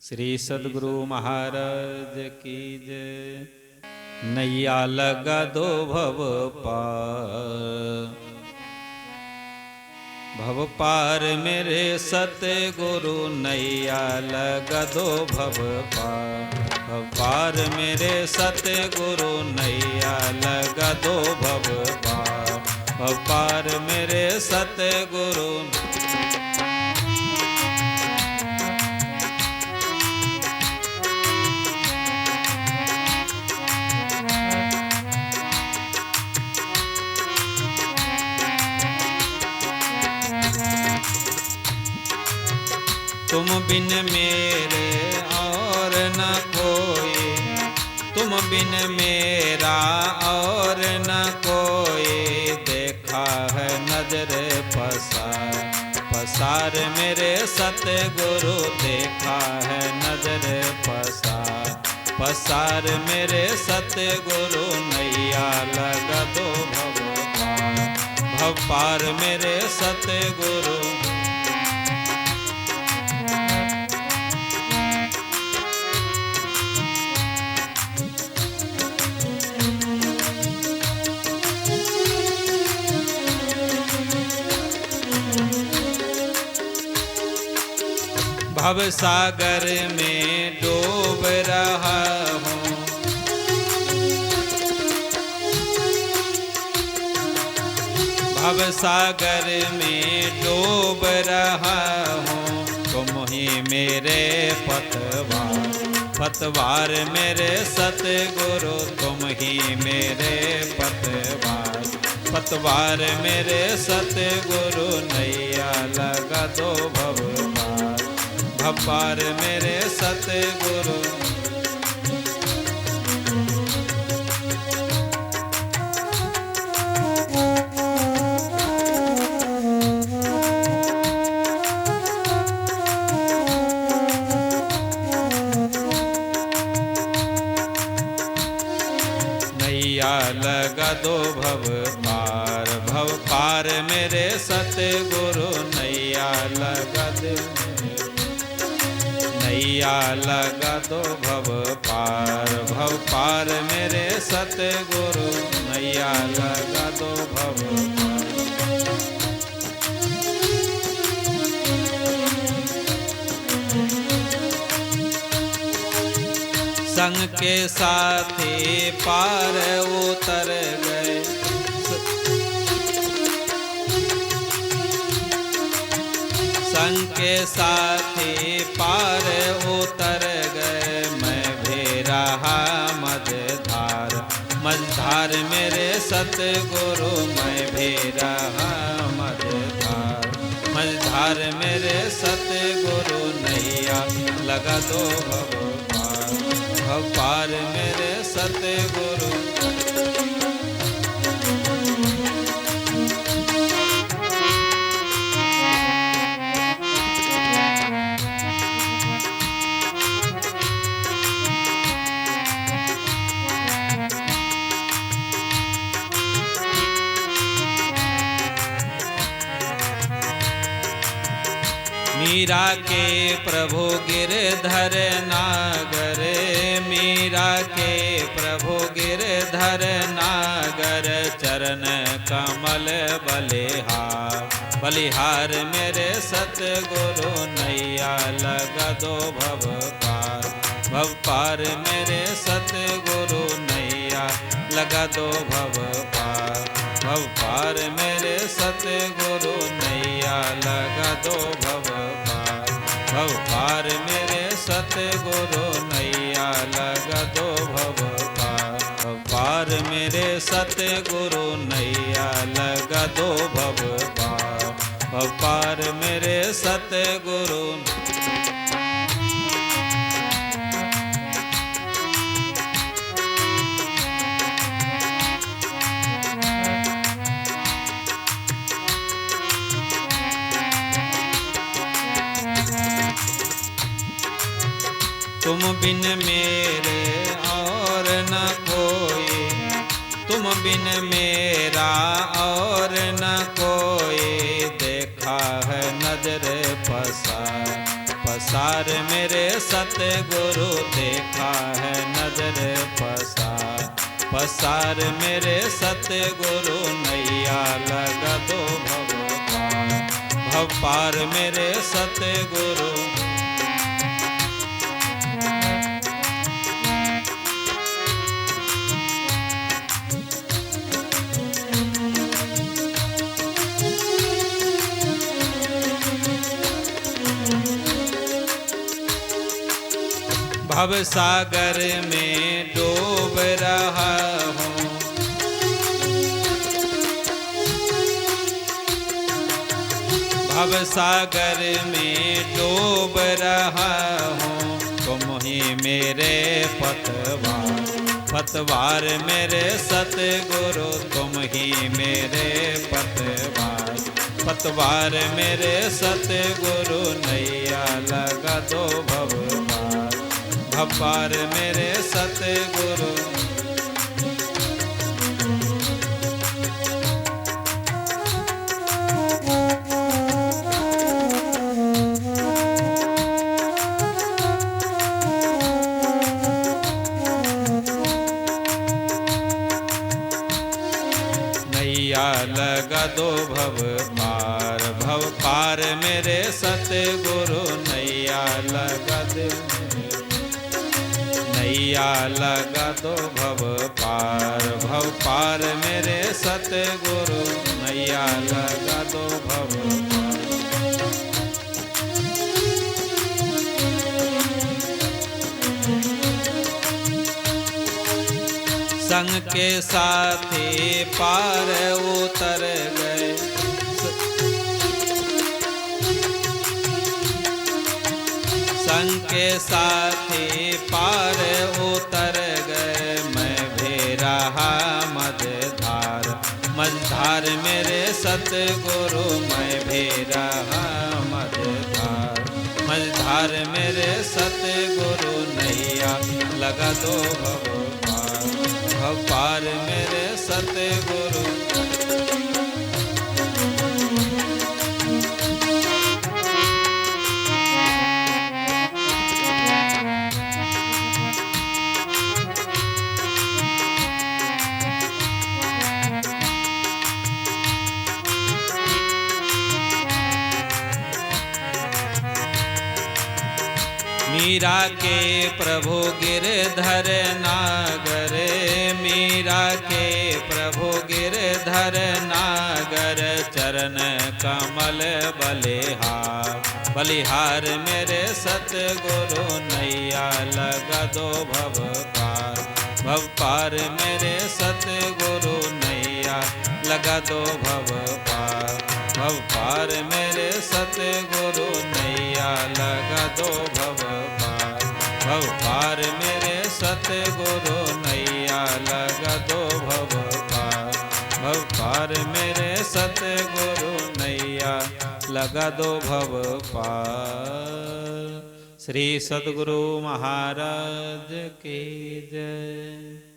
श्री सद्गुरु महाराज की जय। नैया लगा दो भव पार, भव पार मेरे सतगुरु। नैया लगा दो भव पार, भव पार मेरे सतगुरु। नैया लगा दो भव पार, भव पार मेरे सतगुरु। तुम बिन मेरे और न कोई, तुम बिन मेरा और न कोई। देखा है नजर पसार, पसार मेरे सतगुरु। देखा है नजर पसार, पसार मेरे सतगुरु। नैया लगा दो भव पार, भव पार मेरे सतगुरु। भव सागर में डूब रहा हूँ, भव सागर में डूब रहा हूँ। तुम ही मेरे पतवार, पतवार मेरे सतगुरु। तुम ही मेरे पतवार, पतवार मेरे सतगुरु। नैया लगा दो भव पार, भव पार मेरे सतगुरु। नैया लगा दो भव पार, भव पार मेरे सतगुरु। नैया लगा दो, नैया लगा दो भव पार, भव पार मेरे सतगुरु। नैया लगा दो भव पार। संग के साथी पार उतर गए, संग के साथी पार उतर गए। मैं भी रहा मझधार, मझधार मेरे सतगुरु। मैं भी रहा मझधार, मझधार मेरे सतगुरु। नैया लगा दो भव पार, भव पार मेरे सतगुरु। मीरा के प्रभु गिरधर नागर, मीरा के प्रभु गिरधर नागर। चरण कमल बलिहार, बलिहार मेरे सतगुरु। नैया लगा दो भव पार, भव पार मेरे सतगुरु। नैया लगा दो भव पार, भव पार मेरे सतगुरु। नैया लगा दो भव पार, भव पार मेरे सतगुरु। नैया लगा दो भव पार, भव पार मेरे सतगुरु। नैया लगा दो भव पार, भव पार मेरे सतगुरु। तुम बिन मेरे और न कोई, तुम बिन मेरा और न कोई। देखा है नजर पसार, पसार मेरे सतगुरु, देखा है नजर पसार। पसार मेरे सतगुरु, नैया लगा दो भव पार। भव पार मेरे सतगुरु। भव सागर में डूब रहा हूँ, भव सागर में डूब रहा हूँ। तुम ही मेरे पतवार, पतवार मेरे सतगुरु, तुम ही मेरे पतवार। पतवार मेरे सतगुरु, नैया लगा दो भव पार। भव पार मेरे सतगुरु। नैया लगा दो भव पार। भव पार मेरे सतगुरु, नैया लगा दो। नैया लगा दो भव पार। भव पार मेरे सतगुरु, नैया लगा दो भव पार। संग के साथी पार उतर गए, संग के साथी पार उतर गए। मैं भी रहा मझधार, मझधार मेरे सतगुरु, मैं भी रहा मझधार। मझधार मेरे सतगुरु, नैया लगा दो भव पार। भव पार मेरे सतगुरु। मीरा के प्रभु गिरधर नागर, मीरा के प्रभु गिरधर नागर। चरण कमल बलिहार, बलिहार मेरे सतगुरु, नैया लगा दो भव पार। भव पार मेरे सतगुरु, नैया लगा दो भव पार। भव पार मेरे सतगुरु, नैया लगा दो भव पार। भव पार मेरे सतगुरु, नैया लगा दो भव पार। भव पार मेरे सतगुरु, नैया लगा दो भव पार। श्री सद्गुरु महाराज की जय।